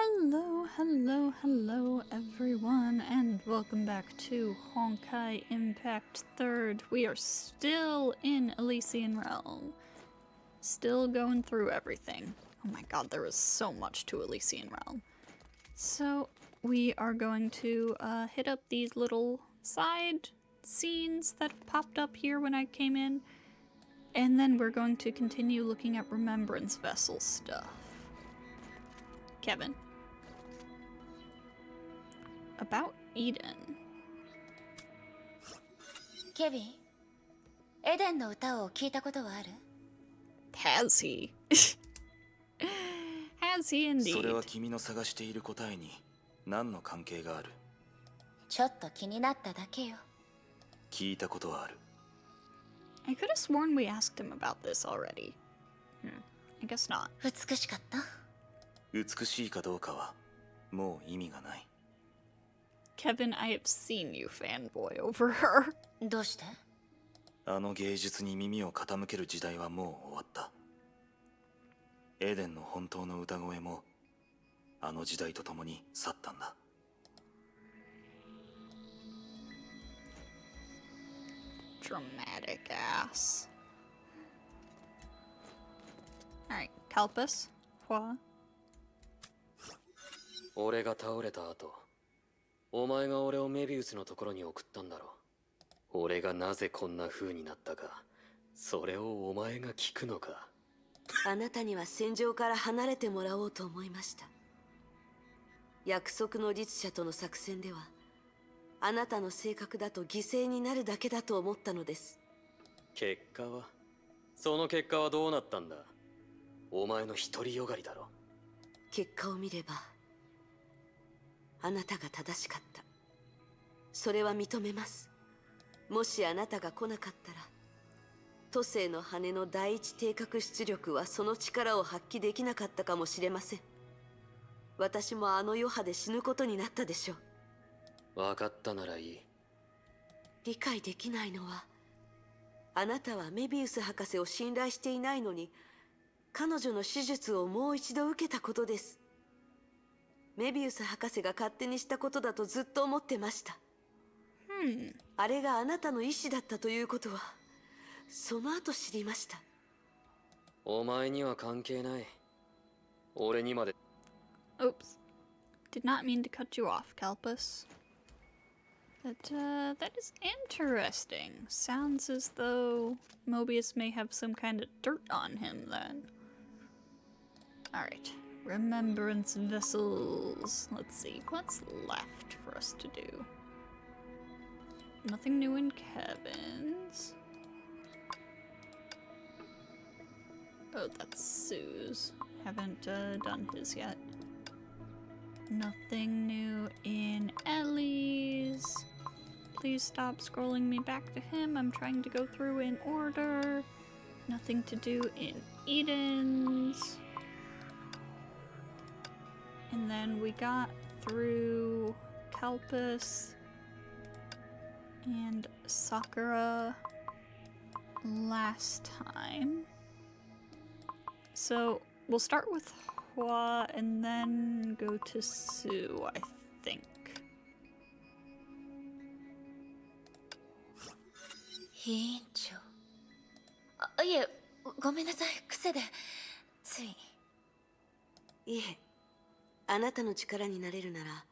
Hello, hello, hello everyone, and welcome back to Honkai Impact 3rd. We are still in Elysian Realm. Still going through everything. Oh my god, there is so much to Elysian Realm. So, we are going to hit up these little side scenes that popped up here when I came in, and then we're going to continue looking at Remembrance Vessel stuff. Kevin. About Eden. Kevin, エデンの歌を聞いたことはある? Has he? Has he indeed? それは君の探している答えに何の関係がある? ちょっと気になっただけよ。聞いたことはある。 I could have sworn we asked him about this already. I guess not. 美しかった? 美しいかどうかはもう意味がない。 Kevin, I have seen you fanboy over her. どうして? あの芸術に耳を傾ける時代はもう終わった。エデンの本当の歌声もあの時代とともに去ったんだ。 Dramatic ass. Alright, Kalpus, Hua. 俺が倒れた後、お前が俺をメビウスのところに送ったんだろう。俺がなぜこんな風になったか、それをお前が聞くのか。あなたには戦場から離れてもらおうと思いました。約束の律者との作戦では、あなたの性格だと犠牲になるだけだと思ったのです。その結果はどうなったんだ? お前の独りよがりだろ。結果を見れば、あなたが正しかった。それは認めます。もしあなたが来なかったら、都政の羽の第一定格出力はその力を発揮できなかったかもしれません。私もあの余波で死ぬことになったでしょう。分かったならいい。理解できないのは、あなたはメビウス博士を信頼していないのに、彼女の手術をもう一度受けたことです。メビウス博士が勝手にしたことだとずっと思ってました。あれがあなたの意思だったということは、その後知りました。お前には関係ない。俺にまで。 Oops. Did not mean to cut you off, Kalpus. That is interesting. Sounds as though Mobius may have some kind of dirt on him then. Alright. Remembrance vessels. Let's see. What's left for us to do? Nothing new in Kevin's. Oh, that's Sue's. Haven't done his yet. Nothing new in Ellie's. Please stop scrolling me back to him. I'm trying to go through in order. Nothing to do in Eden's. And then we got through Kalpus and Sakura last time. So we'll start with Hua and then go to Su, I think. 委員長。いえ、ごめんなさい、癖で。つい。いえ、あなたの力になれるなら、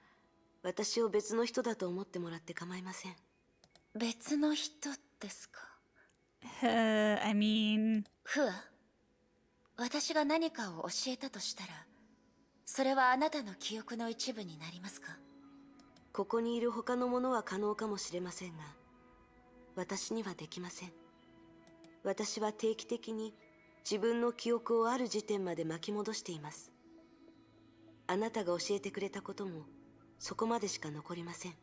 私を別の人だと思ってもらって構いません。別の人ですか? I mean... フア、私が何かを教えたとしたら、それはあなたの記憶の一部になりますか? ここにいる他のものは可能かもしれませんが、私にはできません。私は定期的に自分の記憶をある時点まで巻き戻しています。あなたが教えてくれたこともそこまでしか残りません。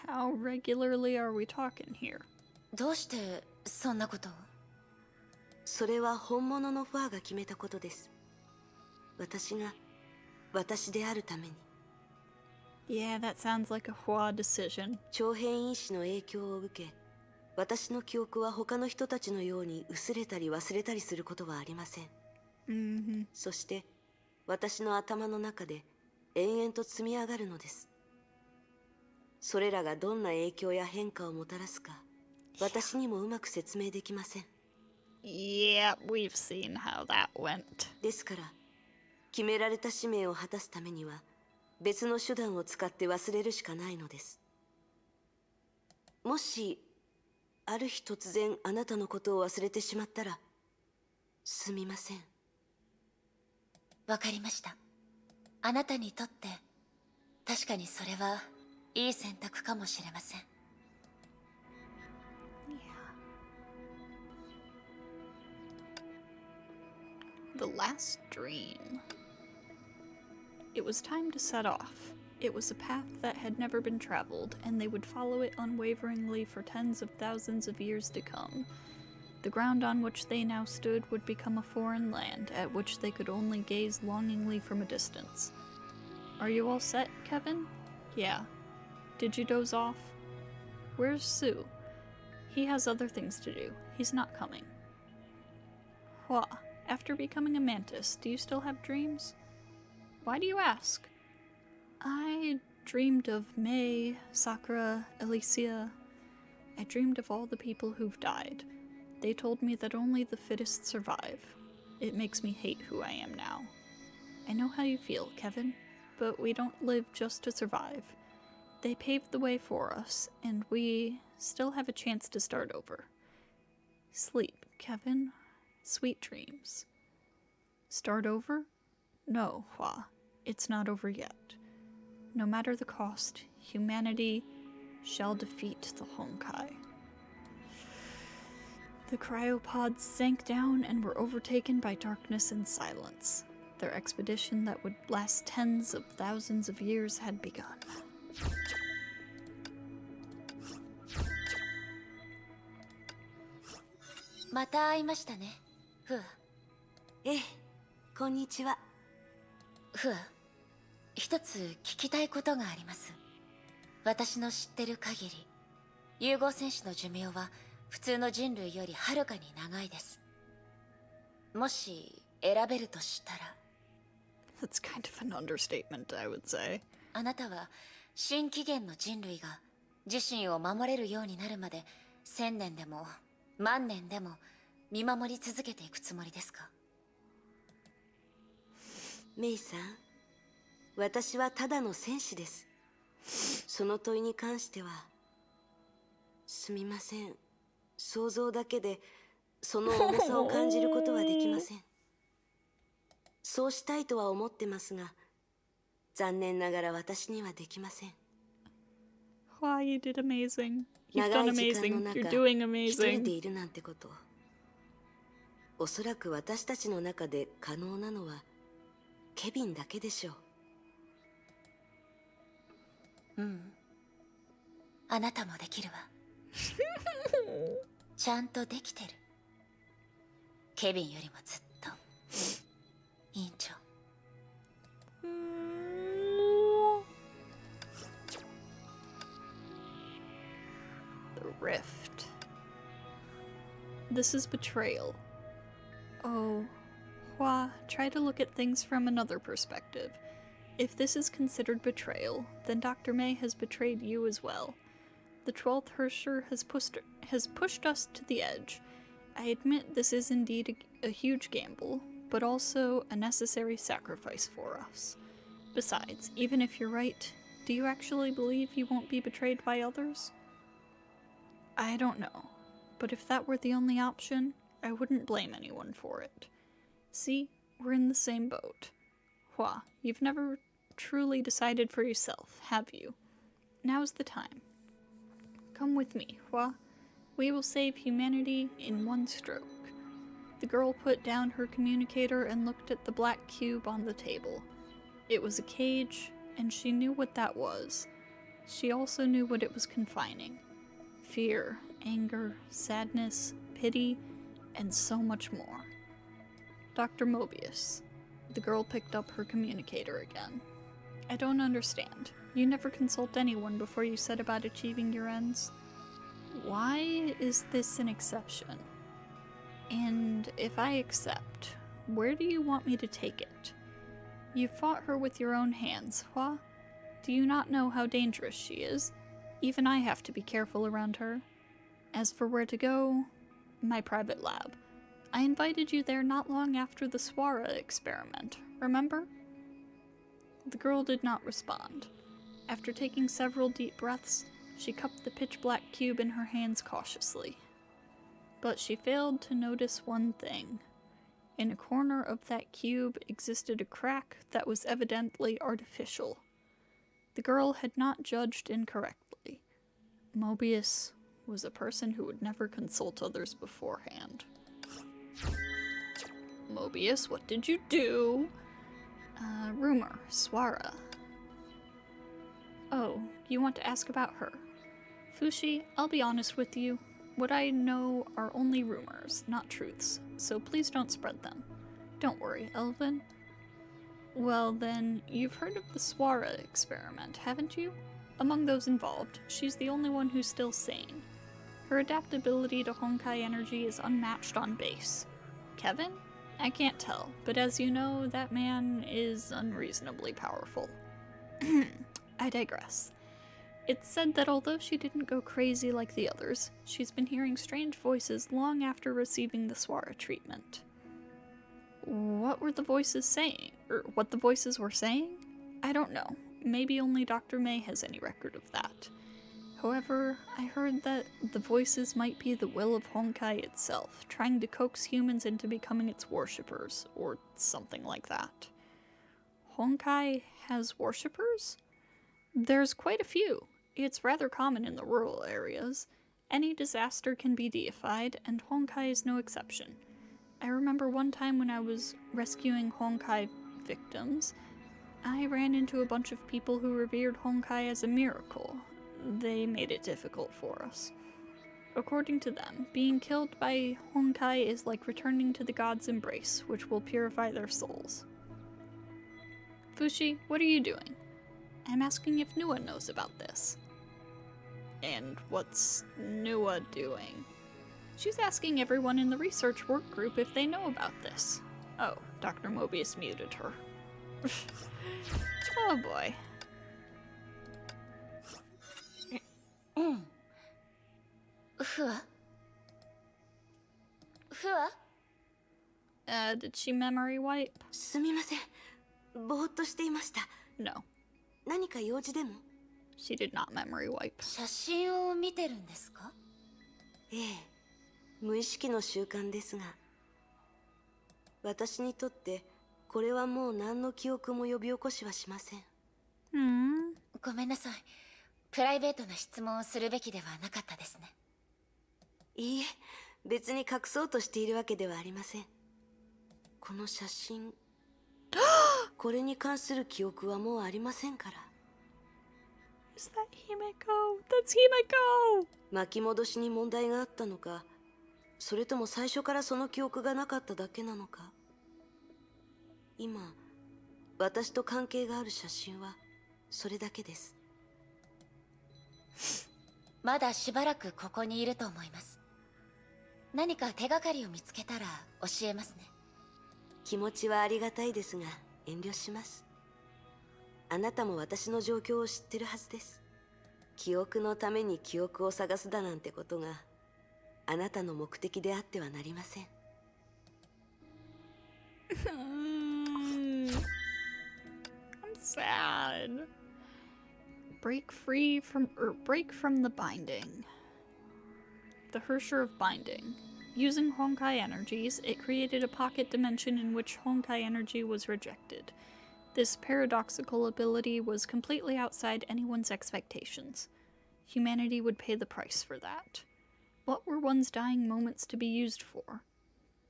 How regularly are we talking here? どうしてそんなことを? それは本物のファーが決めたことです。私が私であるために。 Yeah, that sounds like a Hua decision. 長編因子の影響を受け、私の記憶は他の人たちのように薄れたり忘れたりすることはありません。そして私の頭の中で延々と積み上がるのです。それらがどんな影響や変化をもたらすか、私にもうまく説明できません。Yeah, we've seen how that went. ですから、決められた使命を果たすためには、別の手段を使って忘れるしかないのです。もし、ある日突然あなたのことを忘れてしまったら、すみません。わかりました。あなたにとって確かにそれはいい選択かもしれません。The last dream. It was time to set off. It was a path that had never been traveled, and they would follow it unwaveringly for tens of thousands of years to come. The ground on which they now stood would become a foreign land, at which they could only gaze longingly from a distance. Are you all set, Kevin? Yeah. Did you doze off? Where's Su? He has other things to do. He's not coming. Hua, after becoming a mantis, do you still have dreams? Why do you ask? I dreamed of May, Sakura, Elysia. I dreamed of all the people who've died. They told me that only the fittest survive. It makes me hate who I am now. I know how you feel, Kevin, but we don't live just to survive. They paved the way for us, and we still have a chance to start over. Sleep, Kevin. Sweet dreams. Start over? No, Hua. It's not over yet. No matter the cost, humanity shall defeat the Honkai. The cryopods sank down and were overtaken by darkness and silence. Their expedition that would last tens of thousands of years had begun. Mata 会いましたね、フア。ええ、こんにちは。フア、一つ聞きたいことがあります。私の知ってる限り、融合戦士の寿命は普通の人類よりはるかに長いです。もし選べるとしたら。That's kind of an understatement, I would say. あなたは新紀元の人類が自身を守れるようになるまで1000年でも万年でも見守り続けていくつもりですか？メイさん、私はただの戦士です。その問いに関しては、すみません。想像だけでその重さを感じることはできません。そうしたいとは思ってますが、残念ながら私にはできません。Wow, you did amazing. You've 長 done い時間 amazing. の中、 You're doing 一人で amazing. いるなんてこと、おそらく私たちの中で可能なのはケビンだけでしょう。うん。あなたもできるわ。ちゃんとできてる。ケビンよりもずっと。委員長。The rift. This is betrayal. Oh, Hua, try to look at things from another perspective. If this is considered betrayal, then Dr. May has betrayed you as well. The 12th Hersher has pushed us to the edge. I admit this is indeed a huge gamble, but also a necessary sacrifice for us. Besides, even if you're right, do you actually believe you won't be betrayed by others? I don't know, but if that were the only option, I wouldn't blame anyone for it. See, we're in the same boat. Hua, you've never truly decided for yourself, have you? Now's the time. Come with me, Hua. We will save humanity in one stroke. The girl put down her communicator and looked at the black cube on the table. It was a cage, and she knew what that was. She also knew what it was confining. Fear, anger, sadness, pity, and so much more. Dr. Mobius. The girl picked up her communicator again. I don't understand. You never consult anyone before you set about achieving your ends. Why is this an exception? And if I accept, where do you want me to take it? You fought her with your own hands, Hua. Do you not know how dangerous she is? Even I have to be careful around her. As for where to go, my private lab. I invited you there not long after the Swara experiment, remember? The girl did not respond. After taking several deep breaths, she cupped the pitch-black cube in her hands cautiously. But she failed to notice one thing. In a corner of that cube existed a crack that was evidently artificial. The girl had not judged incorrectly. Mobius was a person who would never consult others beforehand. Mobius, what did you do? Rumor, Swara. Oh, you want to ask about her? Fushi, I'll be honest with you. What I know are only rumors, not truths, so please don't spread them. Don't worry, Elvin. Well then, you've heard of the Swara experiment, haven't you? Among those involved, she's the only one who's still sane. Her adaptability to Honkai energy is unmatched on base. Kevin? I can't tell, but as you know, that man is unreasonably powerful. I digress. It's said that although she didn't go crazy like the others, she's been hearing strange voices long after receiving the Swara treatment. What were the voices saying? Or what the voices were saying? I don't know. Maybe only Dr. May has any record of that. However, I heard that the voices might be the will of Honkai itself, trying to coax humans into becoming its worshippers, or something like that. Honkai has worshippers? There's quite a few. It's rather common in the rural areas. Any disaster can be deified, and Honkai is no exception. I remember one time when I was rescuing Honkai victims, I ran into a bunch of people who revered Honkai as a miracle. They made it difficult for us. According to them, being killed by Honkai is like returning to the god's embrace, which will purify their souls. Fushi, what are you doing? I'm asking if Nua knows about this. And what's Nua doing? She's asking everyone in the research work group if they know about this. Oh, Dr. Mobius muted her. Oh boy. Hua? Did she memory wipe? すみません。ぼーっとしていました。 No, 何か用事でも？ she did not memory wipe. 写真を見てるんですか？ええ、無意識の習慣ですが、私にとってこれはもう何の記憶も呼び起こしはしません。ごめんなさい。プライベートな質問をするべきではなかったですね。いいえ、別に隠そうとしているわけではありません。この写真、これに関する記憶はもうありませんから。Is that Himeko? That's Himeko! 巻き戻しに問題があったのか、それとも最初からその記憶がなかっただけなのか。今、私と関係がある写真はそれだけです。まだしばらくここにいると思います。何か手がかりを見つけたら教えますね。気持ちはありがたいですが遠慮します。あなたも私の状況を知ってるはずです。記憶のために記憶を探すだなんてことがあなたの目的であってはなりません。I'm sad. Break from the binding. The Hersher of Binding. Using Honkai energies, it created a pocket dimension in which Honkai energy was rejected. This paradoxical ability was completely outside anyone's expectations. Humanity would pay the price for that. What were one's dying moments to be used for?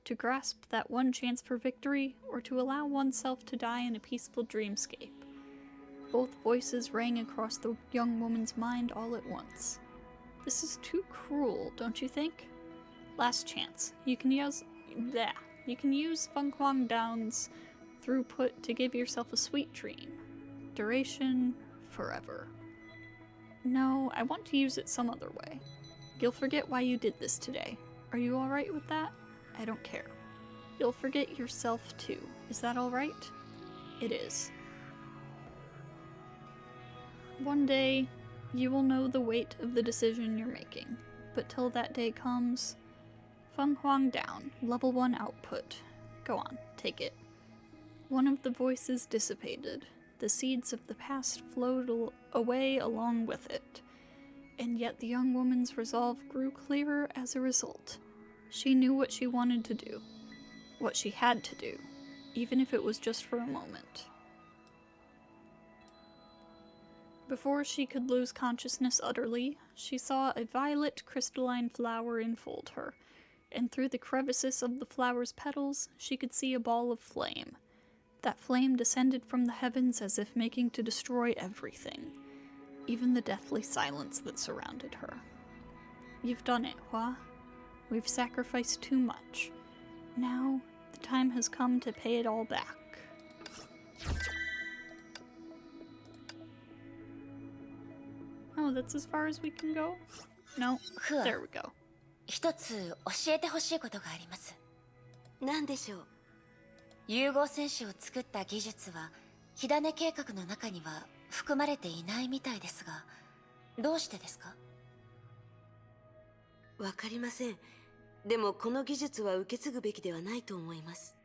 To grasp that one chance for victory, or to allow oneself to die in a peaceful dreamscape? Both voices rang across the young woman's mind all at once. This is too cruel, don't you think? Last chance. You can use Feng Huang Down's throughput to give yourself a sweet dream. Duration, forever. No, I want to use it some other way. You'll forget why you did this today. Are you alright with that? I don't care. You'll forget yourself too. Is that alright? It is. One day, you will know the weight of the decision you're making, but till that day comes, Feng Huang down, level 1 output. Go on, take it. One of the voices dissipated. The seeds of the past flowed away along with it. And yet the young woman's resolve grew clearer as a result. She knew what she wanted to do. What she had to do, even if it was just for a moment. Before she could lose consciousness utterly, she saw a violet crystalline flower enfold her, and through the crevices of the flower's petals, she could see a ball of flame. That flame descended from the heavens as if making to destroy everything, even the deathly silence that surrounded her. You've done it, Hua. We've sacrificed too much. Now, the time has come to pay it all back. Oh, that's as far as we can go? No, there we go. 一つ教えてほしいことがあります。何でしょう。融合戦士を作った技術は火種計画の中には含まれていないみたいですが、どうしてですか？わかりません。でもこの技術は受け継ぐべきではないと思います。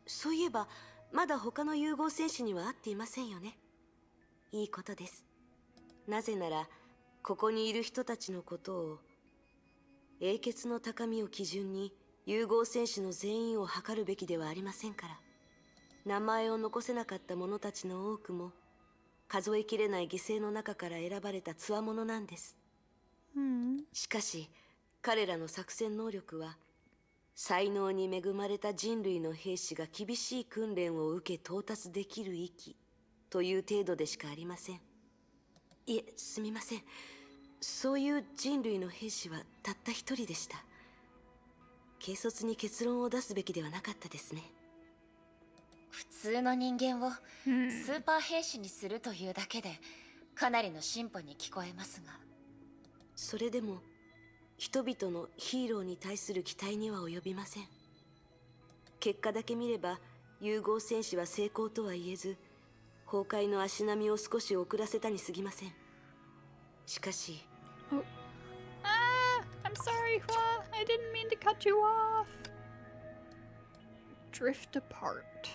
そういえばまだ他の融合戦士には会っていませんよね。いいことです。なぜならここにいる人たちのことを、英傑の高みを基準に融合戦士の全員を測るべきではありませんから。名前を残せなかった者たちの多くも数えきれない犠牲の中から選ばれた強者なんです。しかし彼らの作戦能力は才能に恵まれた人類の兵士が厳しい訓練を受け到達できる域という程度でしかありません。いえ、すみません。そういう人類の兵士はたった一人でした。軽率に結論を出すべきではなかったですね。普通の人間をスーパー兵士にするというだけでかなりの進歩に聞こえますが。それでも人々のヒーローに対する期待には及びません。結果だけ見れば融合戦士は成功とは言えず、崩壊の足並みを少し遅らせたに過ぎません。しかし、I'm sorry, Hua. I didn't mean to cut you off. Drift apart.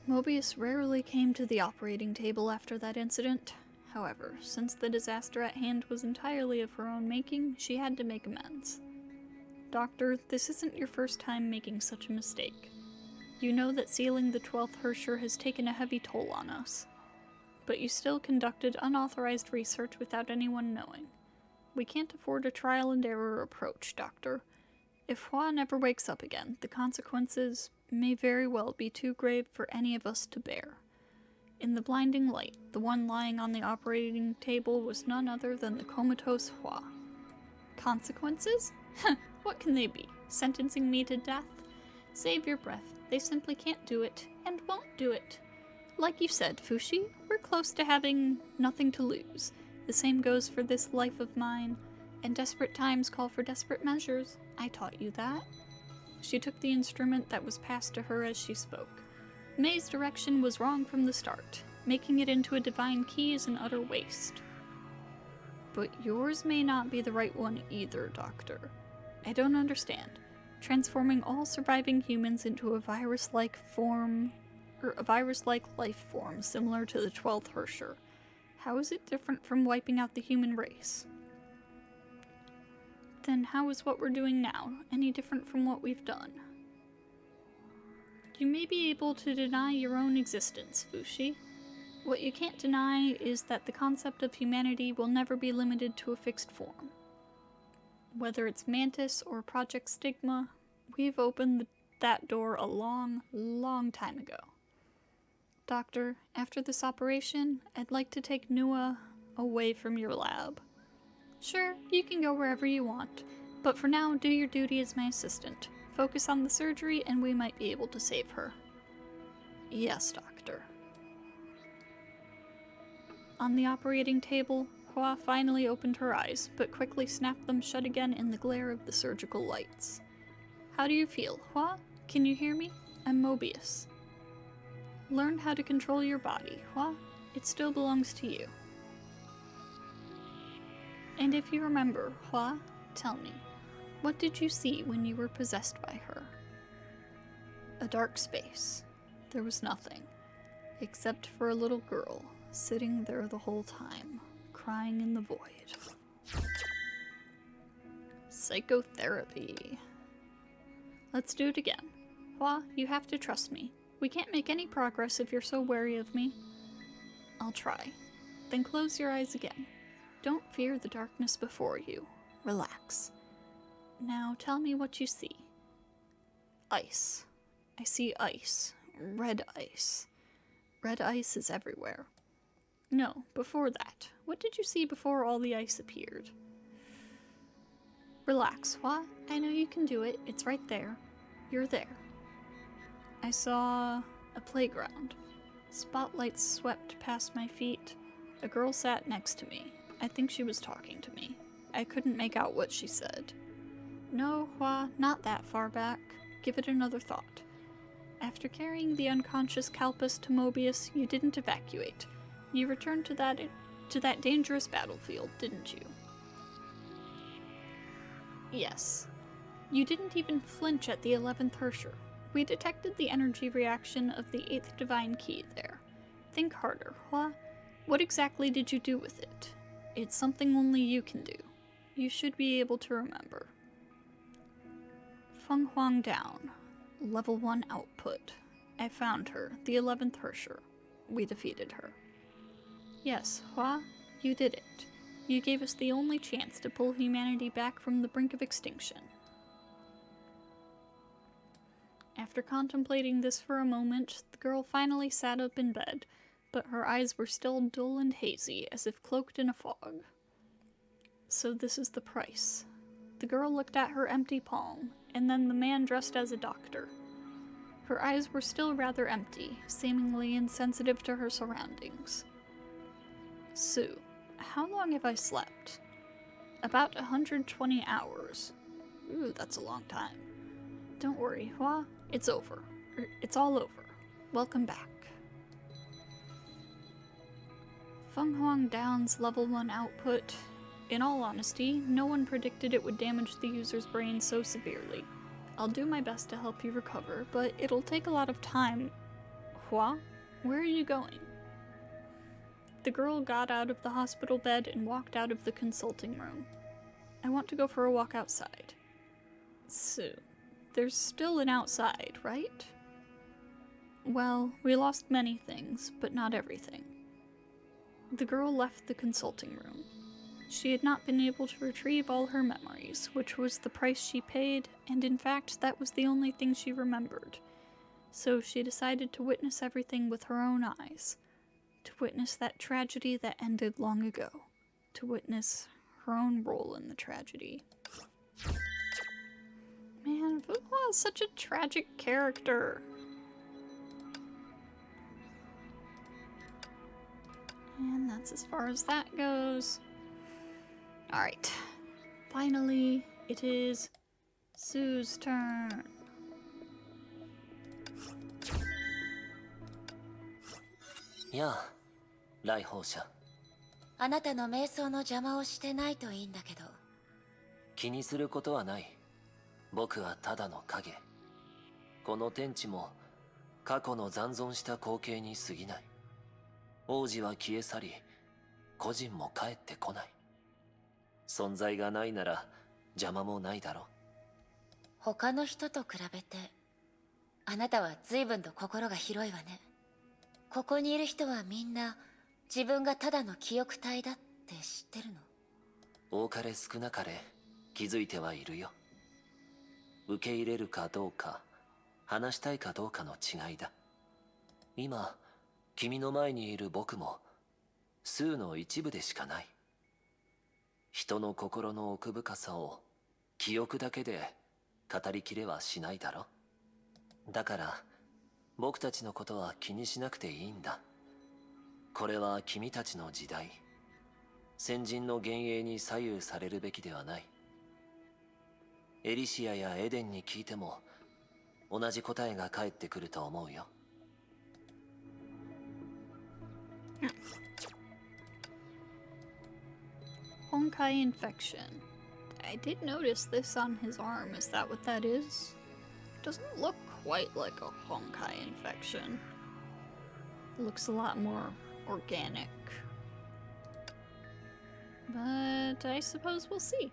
Mobius rarely came to the operating table after that incident. However, since the disaster at hand was entirely of her own making, she had to make amends. Doctor, this isn't your first time making such a mistake. You know that sealing the 12th Hersher has taken a heavy toll on us. But you still conducted unauthorized research without anyone knowing. We can't afford a trial and error approach, Doctor. If Hua never wakes up again, the consequences may very well be too grave for any of us to bear. In the blinding light, the one lying on the operating table was none other than the comatose Hua. Consequences? What can they be? Sentencing me to death? Save your breath. They simply can't do it, and won't do it. Like you said, Fushi, we're close to having nothing to lose. The same goes for this life of mine, and desperate times call for desperate measures. I taught you that. She took the instrument that was passed to her as she spoke. May's direction was wrong from the start. Making it into a divine key is an utter waste. But yours may not be the right one either, Doctor. I don't understand. Transforming all surviving humans into a virus-like life form similar to the 12th Hersher. How is it different from wiping out the human race? Then how is what we're doing now any different from what we've done? You may be able to deny your own existence, Fushi. What you can't deny is that the concept of humanity will never be limited to a fixed form. Whether it's Mantis or Project Stigma, we've opened that door a long, long time ago. Doctor, after this operation, I'd like to take Nua away from your lab. Sure, you can go wherever you want, but for now, do your duty as my assistant. Focus on the surgery and we might be able to save her. Yes, Doctor. On the operating table, Hua finally opened her eyes, but quickly snapped them shut again in the glare of the surgical lights. How do you feel, Hua? Can you hear me? I'm Mobius. Learn how to control your body, Hua. It still belongs to you. And if you remember, Hua, tell me, what did you see when you were possessed by her? A dark space. There was nothing, except for a little girl sitting there the whole time, crying in the void. Psychotherapy. Let's do it again. Hua, you have to trust me. We can't make any progress if you're so wary of me. I'll try. Then close your eyes again. Don't fear the darkness before you. Relax. Now tell me what you see. Ice. I see ice. Red ice. Red ice is everywhere. No, before that. What did you see before all the ice appeared? Relax, Hua. I know you can do it. It's right there. You're there. I saw a playground. Spotlights swept past my feet. A girl sat next to me. I think she was talking to me. I couldn't make out what she said. No, Hua, not that far back. Give it another thought. After carrying the unconscious Kalpus to Mobius, you didn't evacuate. You returned to that dangerous battlefield, didn't you? Yes. You didn't even flinch at the 11th Hersher. We detected the energy reaction of the 8th Divine Key there. Think harder, Hua. What exactly did you do with it? It's something only you can do. You should be able to remember. Feng Huang down. Level 1 output. I found her, the 11th Hersher. We defeated her. Yes, Hua, you did it. You gave us the only chance to pull humanity back from the brink of extinction. After contemplating this for a moment, the girl finally sat up in bed, but her eyes were still dull and hazy, as if cloaked in a fog. So this is the price. The girl looked at her empty palm, and then the man dressed as a doctor. Her eyes were still rather empty, seemingly insensitive to her surroundings. Su, how long have I slept? About 120 hours. Ooh, that's a long time. Don't worry, Hua. It's over. It's all over. Welcome back. Feng Huang Down's level 1 output. In all honesty, no one predicted it would damage the user's brain so severely. I'll do my best to help you recover, but it'll take a lot of time. Hua, where are you going? The girl got out of the hospital bed and walked out of the consulting room. I want to go for a walk outside. Su, there's still an outside, right? Well, we lost many things, but not everything. The girl left the consulting room. She had not been able to retrieve all her memories, which was the price she paid, and in fact, that was the only thing she remembered. So she decided to witness everything with her own eyes. To witness that tragedy that ended long ago. To witness her own role in the tragedy. Man, Fuhua is such a tragic character. And that's as far as that goes. Alright. Finally, it is Su's turn. Yeah, 来訪者。あなたの瞑想の邪魔をしてないといいんだけど。気にすることはない。僕はただの影。この天地も過去の残存した光景に過ぎない。王子は消え去り、個人も帰ってこない。存在がないなら邪魔もないだろう。他の人と比べて、あなたは随分と心が広いわね。ここにいる人はみんな自分がただの記憶体だって知ってるの？多かれ少なかれ気づいてはいるよ。受け入れるかどうか、話したいかどうかの違いだ。今、君の前にいる僕も、数の一部でしかない。人の心の奥深さを記憶だけで語りきれはしないだろ。だから、僕たちのことは気にしなくていいんだ。これは君たちの時代。先人の幻影に左右されるべきではない。エリシアやエデンに聞いても、同じ答えが返ってくると思うよ。Honkai infection. I did notice this on his arm. Is that what that is? Doesn't look quite like a Honkai infection. Looks a lot more organic. But I suppose we'll see.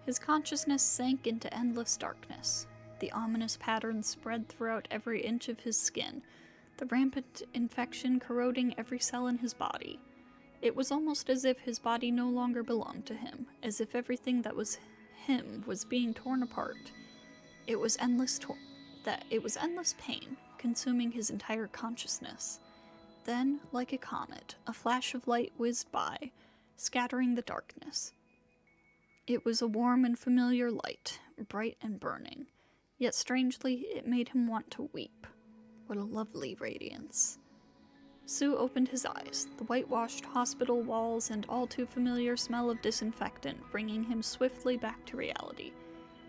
His consciousness sank into endless darkness. The ominous pattern spread throughout every inch of his skin, the rampant infection corroding every cell in his body. It was almost as if his body no longer belonged to him, as if everything that was him was being torn apart. It was endless pain, consuming his entire consciousness. Then, like a comet, a flash of light whizzed by, scattering the darkness. It was a warm and familiar light, bright and burning, yet strangely it made him want to weep. What a lovely radiance. Su opened his eyes, the whitewashed hospital walls and all too familiar smell of disinfectant bringing him swiftly back to reality.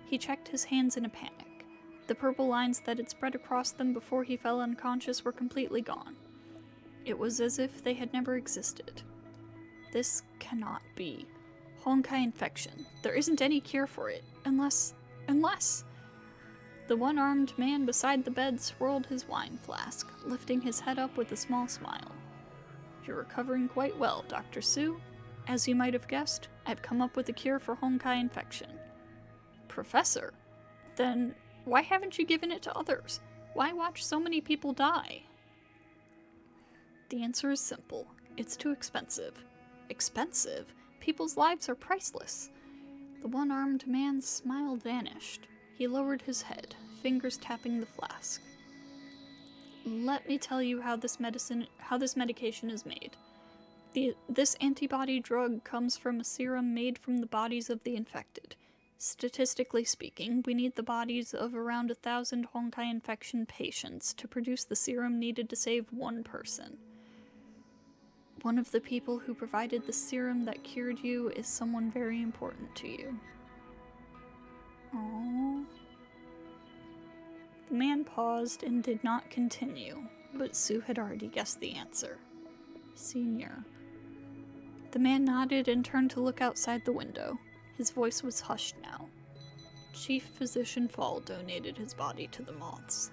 He checked his hands in a panic. The purple lines that had spread across them before he fell unconscious were completely gone. It was as if they had never existed. This cannot be. Honkai infection. There isn't any cure for it, unless... The one-armed man beside the bed swirled his wine flask, lifting his head up with a small smile. You're recovering quite well, Dr. Su. As you might have guessed, I've come up with a cure for Honkai infection. Professor? Then why haven't you given it to others? Why watch so many people die? The answer is simple. It's too expensive. Expensive? People's lives are priceless. The one-armed man's smile vanished. He lowered his head, fingers tapping the flask. Let me tell you how this medication is made. This antibody drug comes from a serum made from the bodies of the infected. Statistically speaking, we need the bodies of around 1,000 Honkai infection patients to produce the serum needed to save one person. One of the people who provided the serum that cured you is someone very important to you. Aww. The man paused and did not continue, but Su had already guessed the answer. Senior. The man nodded and turned to look outside the window. His voice was hushed now. Chief Physician Fall donated his body to the moths.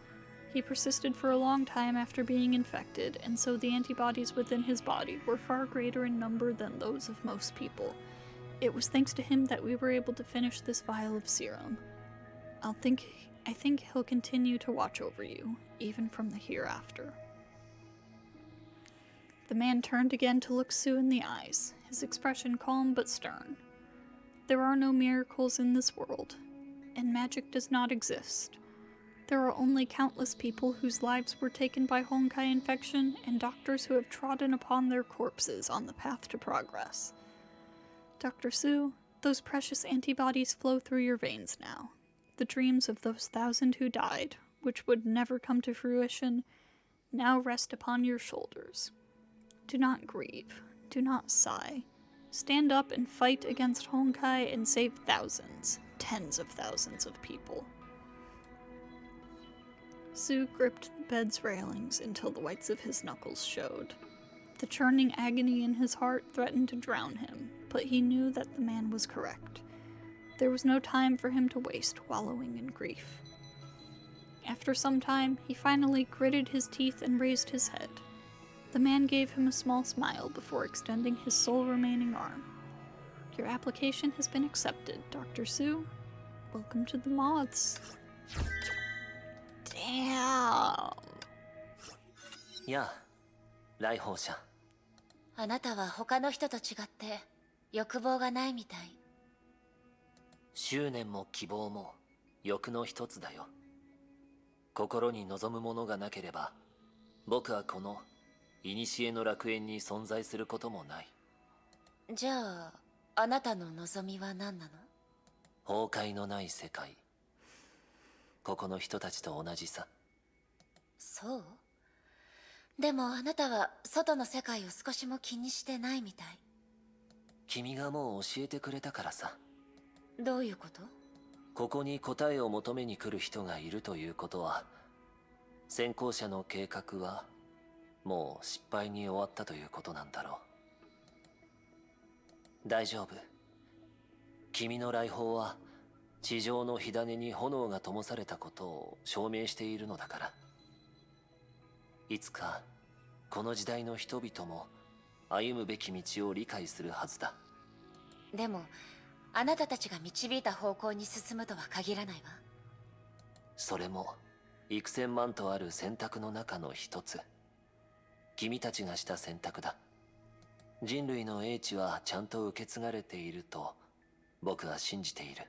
He persisted for a long time after being infected, and so the antibodies within his body were far greater in number than those of most people. It was thanks to him that we were able to finish this vial of serum. I think he'll continue to watch over you, even from the hereafter. The man turned again to look Su in the eyes, his expression calm but stern. There are no miracles in this world, and magic does not exist. There are only countless people whose lives were taken by Honkai infection, and doctors who have trodden upon their corpses on the path to progress. Dr. Su, those precious antibodies flow through your veins now. The dreams of those 1,000 who died, which would never come to fruition, now rest upon your shoulders. Do not grieve. Do not sigh. Stand up and fight against Honkai and save thousands, tens of thousands of people. Su gripped the bed's railings until the whites of his knuckles showed. The churning agony in his heart threatened to drown him, but he knew that the man was correct. There was no time for him to waste wallowing in grief. After some time, he finally gritted his teeth and raised his head. The man gave him a small smile before extending his sole remaining arm. Your application has been accepted, Dr. Su. Welcome to the moths. Damn. やあ、来訪者。あなたは他の人と違って欲望がないみたい。執念も希望も欲の一つだよ。心に望むものがなければ、僕はこの古の楽園に存在することもない。じゃあ、あなたの望みは何なの？崩壊のない世界。ここの人たちと同じさ。そう？でもあなたは外の世界を少しも気にしてないみたい。君がもう教えてくれたからさ。どういうこと？ここに答えを求めに来る人がいるということは、先行者の計画はもう失敗に終わったということなんだろう。大丈夫。君の来訪は地上の火種に炎が灯されたことを証明しているのだから。いつかこの時代の人々も歩むべき道を理解するはずだ。でもあなたたちが導いた方向に進むとは限らないわ。それも幾千万とある選択の中の一つ。君たちがした選択だ。人類の英知はちゃんと受け継がれていると僕は信じている。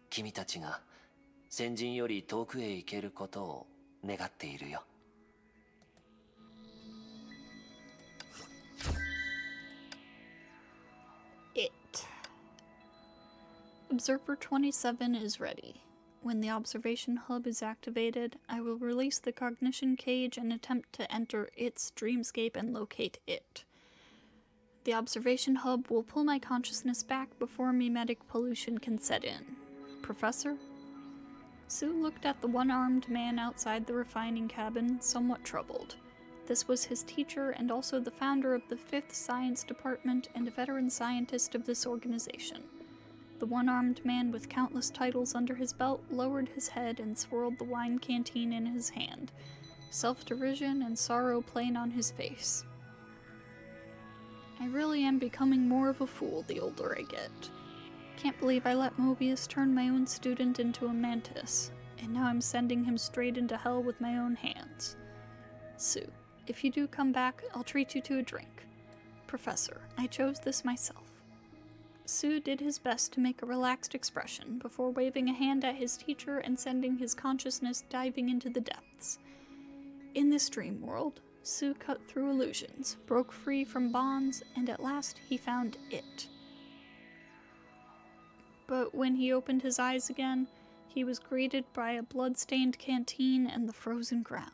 君たちが先人より遠くへ行けることを願っているよ。It. Observer 27 is ready. When the observation hub is activated, I will release the cognition cage and attempt to enter its dreamscape and locate it. The observation hub will pull my consciousness back before mimetic pollution can set in. Professor? Su looked at the one-armed man outside the refining cabin, somewhat troubled. This was his teacher and also the founder of the 5th Science Department and a veteran scientist of this organization. The one-armed man with countless titles under his belt lowered his head and swirled the wine canteen in his hand, self-derision and sorrow plain on his face. I really am becoming more of a fool the older I get. Can't believe I let Mobius turn my own student into a mantis, and now I'm sending him straight into hell with my own hands. Su, if you do come back, I'll treat you to a drink. Professor, I chose this myself. Su did his best to make a relaxed expression before waving a hand at his teacher and sending his consciousness diving into the depths. In this dream world, Su cut through illusions, broke free from bonds, and at last he found it. But when he opened his eyes again, he was greeted by a blood-stained canteen and the frozen ground.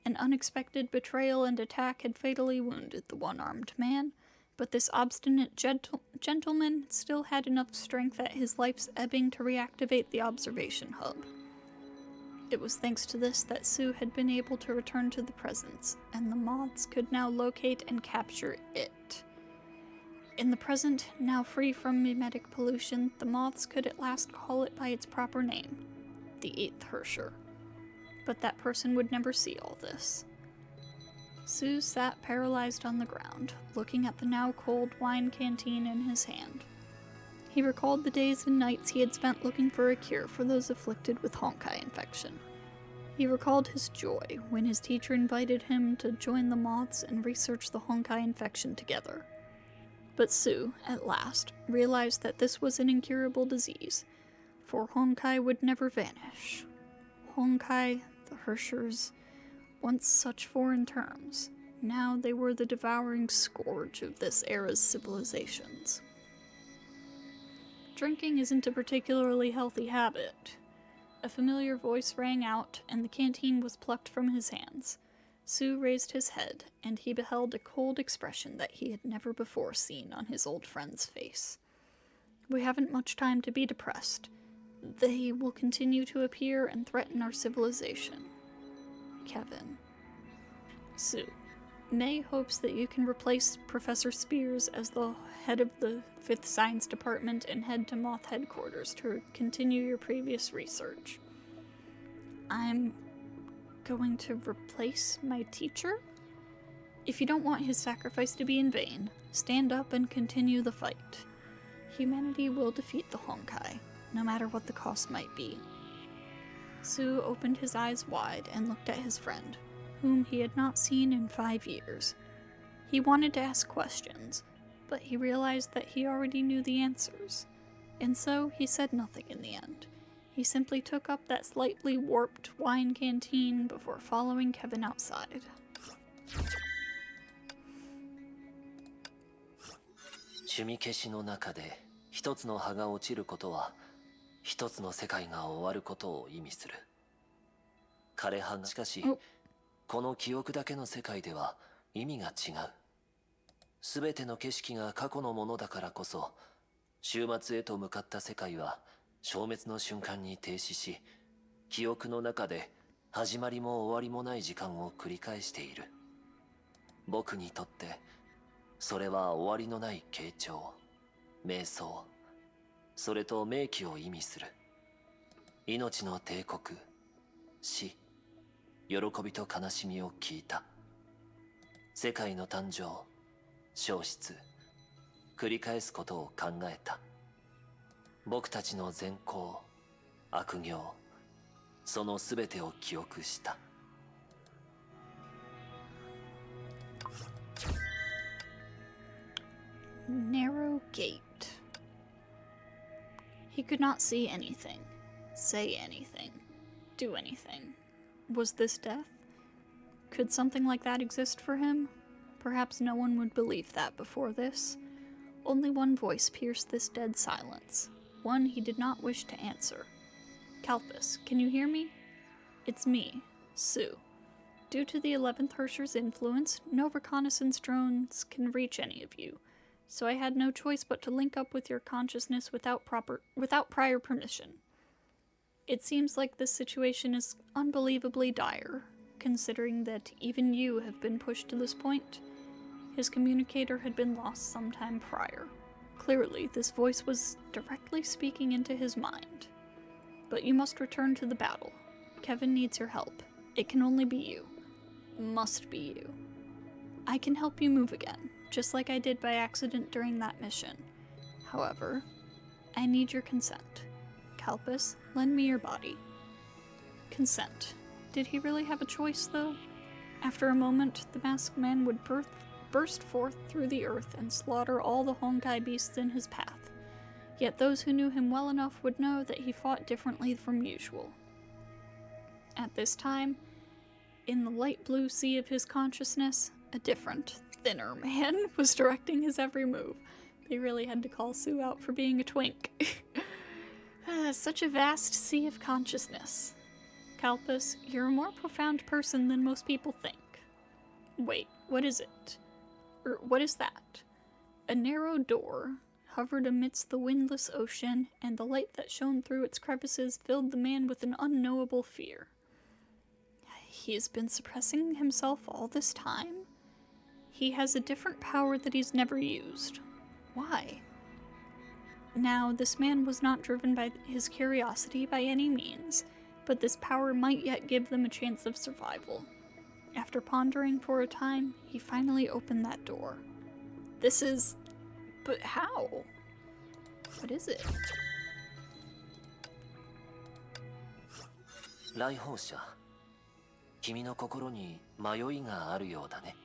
An unexpected betrayal and attack had fatally wounded the one-armed man, but this obstinate gentleman still had enough strength at his life's ebbing to reactivate the observation hub. It was thanks to this that Su had been able to return to the presence, and the moths could now locate and capture it. In the present, now free from mimetic pollution, the moths could at last call it by its proper name, the 8th Hersher. But that person would never see all this. Su sat paralyzed on the ground, looking at the now cold wine canteen in his hand. He recalled the days and nights he had spent looking for a cure for those afflicted with Honkai infection. He recalled his joy when his teacher invited him to join the moths and research the Honkai infection together. But Su, at last, realized that this was an incurable disease, for Honkai would never vanish. Honkai, the Hershers, once such foreign terms, now they were the devouring scourge of this era's civilizations. Drinking isn't a particularly healthy habit. A familiar voice rang out, and the canteen was plucked from his hands. Su raised his head, and he beheld a cold expression that he had never before seen on his old friend's face. We haven't much time to be depressed. They will continue to appear and threaten our civilization. Kevin. Su, May hopes that you can replace Professor Spears as the head of the 5th Science Department and head to Moth Headquarters to continue your previous research. I'm going to replace my teacher? If you don't want his sacrifice to be in vain, stand up and continue the fight. Humanity will defeat the Honkai, no matter what the cost might be. Su opened his eyes wide and looked at his friend, whom he had not seen in 5 years. He wanted to ask questions, but he realized that he already knew the answers, and so he said nothing in the end. He simply took up that slightly warped wine canteen before following Kevin outside. 趣味消しの中で一つの葉が落ちることは一つの世界が終わることを意味する。枯葉がしかしこの記憶だけの世界では意味が違う。すべての景色が過去のものだからこそ終末へと向かった世界は消滅の瞬間に停止し、記憶の中で始まりも終わりもない時間を繰り返している。僕にとってそれは終わりのない傾聴、瞑想、それと明記を意味する。命の帝国、死、喜びと悲しみを聞いた。世界の誕生、消失、繰り返すことを考えた。僕たちの善行、悪行、その全てを記憶した。Narrow gate. He could not see anything, say anything, do anything. Was this death? Could something like that exist for him? Perhaps no one would believe that before this. Only one voice pierced this dead silence, one he did not wish to answer. Kalpis, can you hear me? It's me, Su. Due to the 11th Hersher's influence, no reconnaissance drones can reach any of you, so I had no choice but to link up with your consciousness without prior permission. It seems like this situation is unbelievably dire, considering that even you have been pushed to this point. His communicator had been lost some time prior. Clearly, this voice was directly speaking into his mind. But you must return to the battle. Kevin needs your help. It can only be you. Must be you. I can help you move again, just like I did by accident during that mission. However, I need your consent. Kalpis, lend me your body. Consent. Did he really have a choice, though? After a moment, the masked man would burst forth through the earth and slaughter all the Honkai beasts in his path. Yet those who knew him well enough would know that he fought differently from usual. At this time, in the light blue sea of his consciousness, a different, thinner man was directing his every move. They really had to call Su out for being a twink. Such a vast sea of consciousness. Kalpis, you're a more profound person than most people think. Wait, what is it? What is that? A narrow door hovered amidst the windless ocean, and the light that shone through its crevices filled the man with an unknowable fear. He has been suppressing himself all this time? He has a different power that he's never used. Why? Now, this man was not driven by his curiosity by any means, but this power might yet give them a chance of survival. After pondering for a time, he finally opened that door. This is... but how? What is it? 来訪者、君の心に迷いがあるようだね。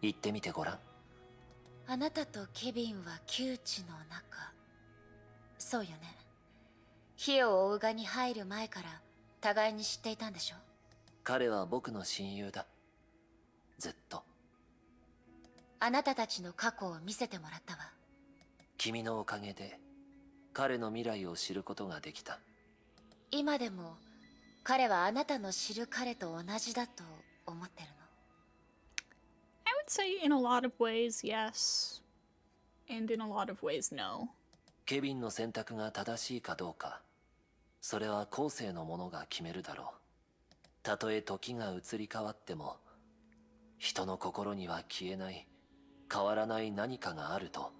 言ってみてごらん。あなたとケビンは窮地の中。そうよね。火を追うがに入る前から互いに知っていたんでしょ？彼は僕の親友だ。ずっと。あなたたちの過去を見せてもらったわ。君のおかげで彼の未来を知ることができた。今でも彼はあなたの知る彼と同じだと思ってるの。I would say in a lot of ways, yes. And in a lot of ways, no. ケビンの選択が正しいかどうか、それは後世の者が決めるだろう。たとえ時が移り変わっても、人の心には消えない、変わらない何かがあると、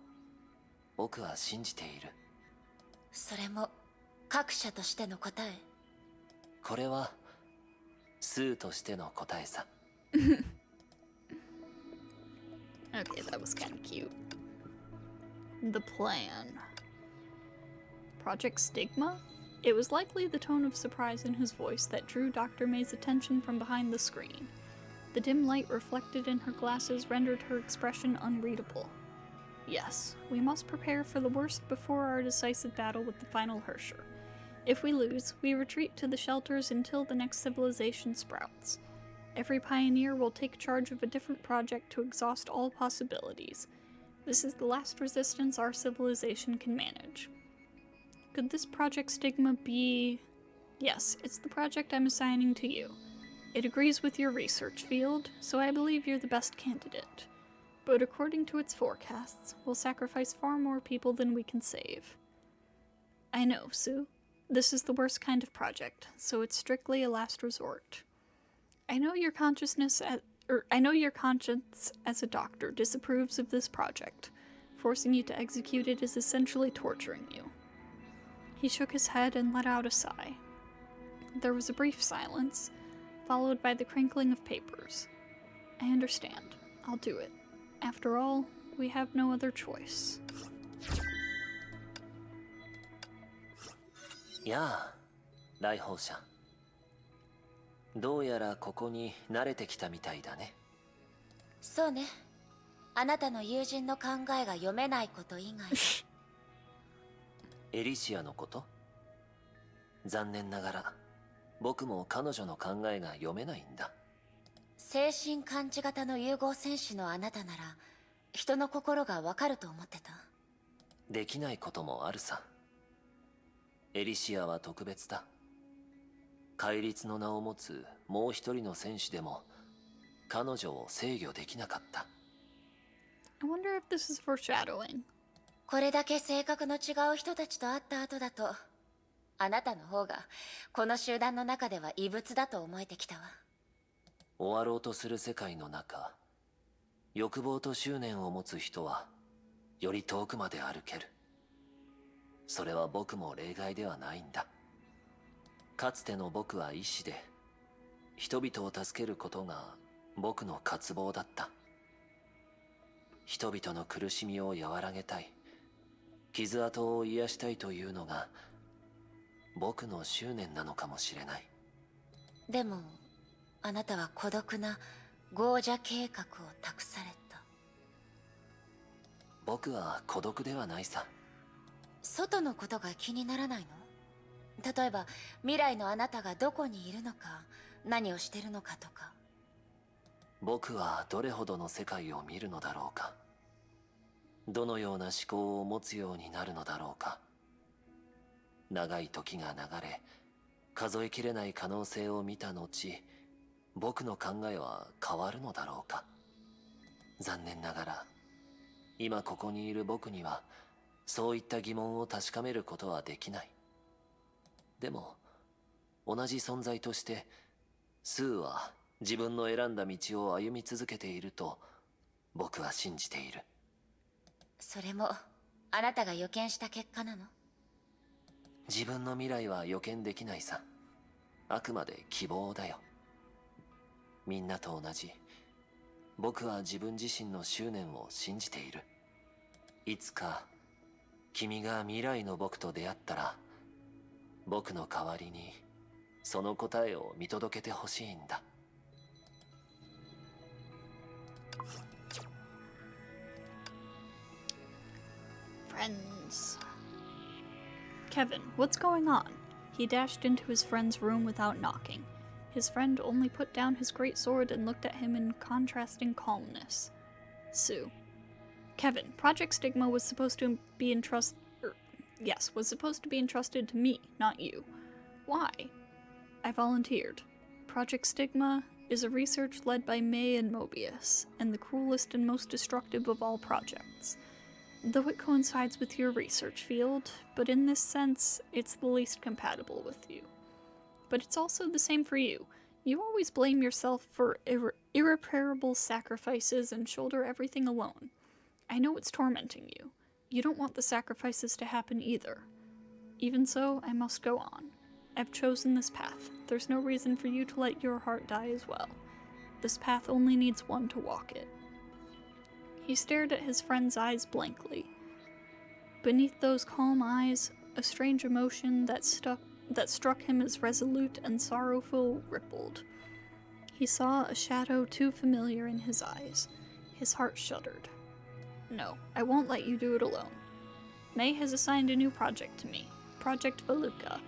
僕は信じている。それも、各社としての答え。これは、スーとしての答えさ。Okay, that was kind of cute. The plan. Project Stigma? It was likely the tone of surprise in his voice that drew Dr. May's attention from behind the screen. The dim light reflected in her glasses rendered her expression unreadable. Yes, we must prepare for the worst before our decisive battle with the final Hersher. If we lose, we retreat to the shelters until the next civilization sprouts. Every pioneer will take charge of a different project to exhaust all possibilities. This is the last resistance our civilization can manage. Could this Project Stigma be... Yes, it's the project I'm assigning to you. It agrees with your research field, so I believe you're the best candidate. but according to its forecasts, will sacrifice far more people than we can save. I know, Su. This is the worst kind of project, so it's strictly a last resort. I know your conscience as a doctor disapproves of this project. Forcing you to execute it is essentially torturing you. He shook his head and let out a sigh. There was a brief silence, followed by the crinkling of papers. I understand. I'll do it. After all, we have no other choice. やあ、来訪者。どうやらここに慣れてきたみたいだね。そうね。あなたの友人の考えが読めないこと以外。エリシアのこと？残念ながら、僕も彼女の考えが読めないんだ。精神感知型の融合戦士のあなたなら、人の心がわかると思ってた。できないこともあるさ。エリシアは特別だ。戒律の名を持つもう一人の戦士でも彼女を制御できなかった。I wonder if this is foreshadowing. これだけ性格の違う人たちと会った後だと、あなたの方がこの集団の中では異物だと思えてきたわ。終わろうとする世界の中、欲望と執念を持つ人はより遠くまで歩ける。それは僕も例外ではないんだ。かつての僕は医師で、人々を助けることが僕の渇望だった。人々の苦しみを和らげたい、傷跡を癒したいというのが僕の執念なのかもしれない。でも、あなたは孤独なゴージャ計画を託された。僕は孤独ではないさ。外のことが気にならないの？例えば未来のあなたがどこにいるのか、何をしてるのかとか。僕はどれほどの世界を見るのだろうか。どのような思考を持つようになるのだろうか。長い時が流れ、数えきれない可能性を見た後、僕の考えは変わるのだろうか。残念ながら、今ここにいる僕には、そういった疑問を確かめることはできない。でも、同じ存在として、スーは自分の選んだ道を歩み続けていると、僕は信じている。それも、あなたが予見した結果なの？自分の未来は予見できないさ。あくまで希望だよ。みんなと同じ、僕は自分自身の執念を信じている。いつか、君が未来の僕と出会ったら、僕の代わりにその答えを見届けてほしいんだ。Friends. Kevin, what's going on? He dashed into his friend's room without knocking. His friend only put down his great sword and looked at him in contrasting calmness. Sue. Kevin, Project Stigma was supposed to be entrusted to me, not you. Why? I volunteered. Project Stigma is a research led by May and Mobius, and the cruelest and most destructive of all projects. Though it coincides with your research field, but in this sense, it's the least compatible with you. But it's also the same for you. You always blame yourself for irreparable sacrifices and shoulder everything alone. I know it's tormenting you. You don't want the sacrifices to happen either. Even so, I must go on. I've chosen this path. There's no reason for you to let your heart die as well. This path only needs one to walk it. He stared at his friend's eyes blankly. Beneath those calm eyes, a strange emotion that struck him as resolute and sorrowful rippled. He saw a shadow too familiar in his eyes. His heart shuddered. No, I won't let you do it alone. May has assigned a new project to me, Project Veluca.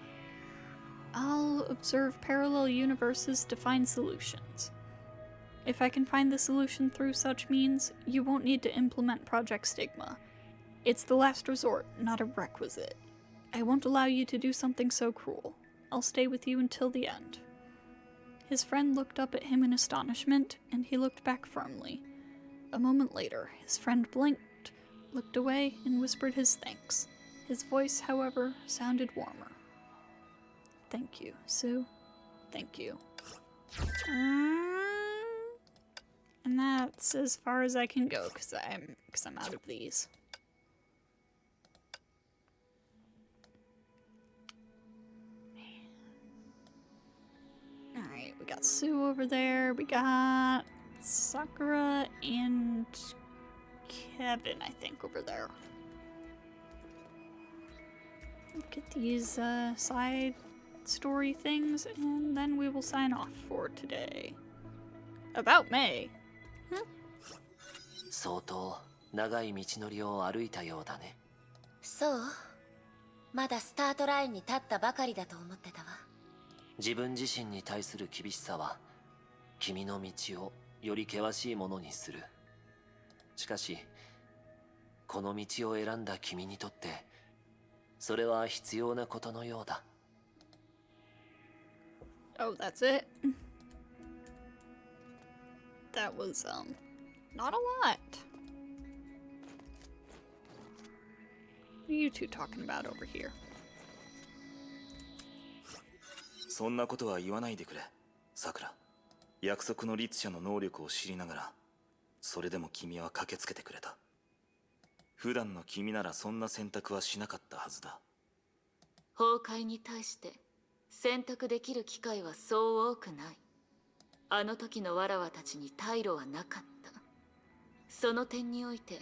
I'll observe parallel universes to find solutions. If I can find the solution through such means, you won't need to implement Project Stigma. It's the last resort, not a requisite. I won't allow you to do something so cruel. I'll stay with you until the end. His friend looked up at him in astonishment, and he looked back firmly. A moment later, his friend blinked, looked away, and whispered his thanks. His voice, however, sounded warmer. Thank you, Su. Thank you. And that's as far as I can go, because I'm out of these. Alright, we got Su over there. We got Sakura and Kevin, I think, over there. Get these side story things, and then we will sign off for today. About May. 相当長い道のりを歩いたようだね。そう。まだスタートラインに立ったばかりだと思ってたわ。自分自身に対する厳しさは君の道をより険しいものにする。しかしこの道を選んだ君にとってそれは必要なことのようだ。Oh, that's it? That was, not a lot. What are you two talking about over here? そんなことは言わないでくれ、さくら。約束の律者の能力を知りながら、それでも君は駆けつけてくれた。普段の君ならそんな選択はしなかったはずだ。崩壊に対して選択できる機会はそう多くない。あの時のわらわたちに退路はなかった。その点において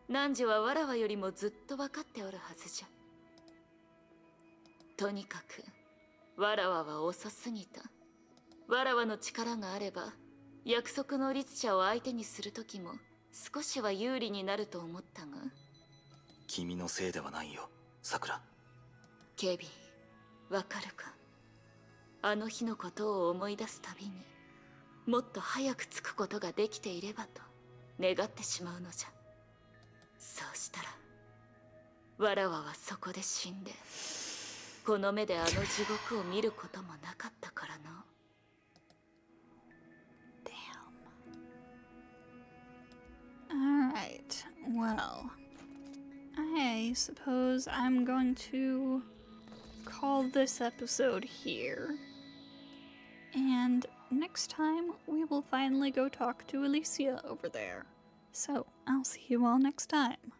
汝はわらわよりもずっと分かっておるはずじゃ。とにかくわらわは遅すぎた。わらわの力があれば約束の律者を相手にする時も少しは有利になると思ったが。君のせいではないよ、さくら。ケビン、わかるか。あの日のことを思い出すたびにもっと早く着くことができていればと願ってしまうのじゃ。そうしたらわらわはそこで死んでこの目であの地獄を見ることもなかったからな。Alright, well, I suppose I'm going to call this episode here. And next time, we will finally go talk to Elysia over there. So, I'll see you all next time.